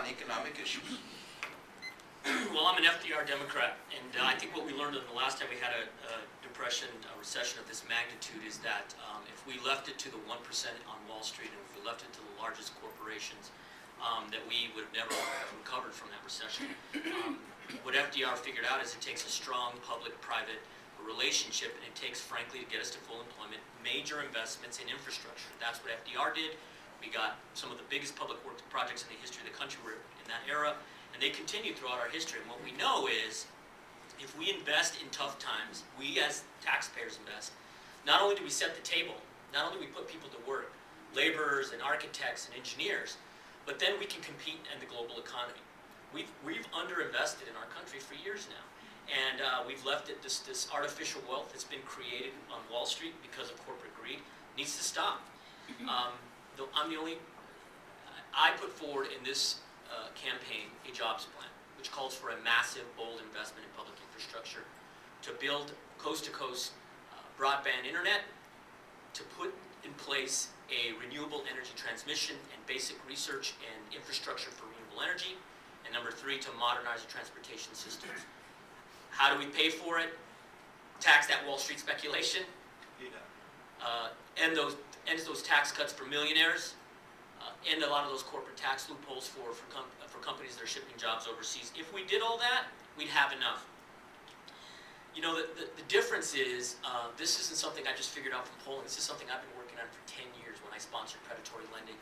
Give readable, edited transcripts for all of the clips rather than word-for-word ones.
on economic issues? Well, I'm an FDR Democrat, and I think what we learned the last time we had a depression, a recession of this magnitude, is that if we left it to the 1% on Wall Street, and if we left it to the largest corporations, that we would have never recovered from that recession. What FDR figured out is it takes a strong public-private relationship, and it takes, frankly, to get us to full employment, major investments in infrastructure. That's what FDR did. We got some of the biggest public works projects in the history of the country were in that era, and they continue throughout our history. And what we know is, if we invest in tough times, we as taxpayers invest, not only do we set the table, not only do we put people to work, laborers and architects and engineers, but then we can compete in the global economy. We've underinvested in our country for years now, and we've left it this artificial wealth that's been created on Wall Street because of corporate greed needs to stop. I put forward in this campaign a jobs plan, which calls for a massive, bold investment in public infrastructure to build coast-to-coast broadband internet, to put in place a renewable energy transmission and basic research and infrastructure for renewable energy, and number 3, to modernize the transportation systems. How do we pay for it? Tax that Wall Street speculation. End those tax cuts for millionaires. End a lot of those corporate tax loopholes for companies that are shipping jobs overseas. If we did all that, we'd have enough. You know, the difference is, this isn't something I just figured out from polling. This is something I've been working on for 10 years when I sponsored predatory lending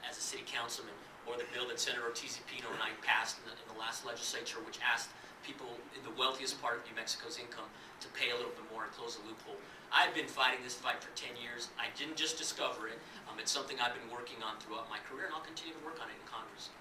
as a city councilman, or the bill that Senator Ortiz-Pino and I passed in the last legislature, which asked people in the wealthiest part of New Mexico's income to pay a little bit more and close the loophole. I've been fighting this fight for 10 years. I didn't just discover it. It's something I've been working on throughout my career, and I'll continue to work on it in Congress.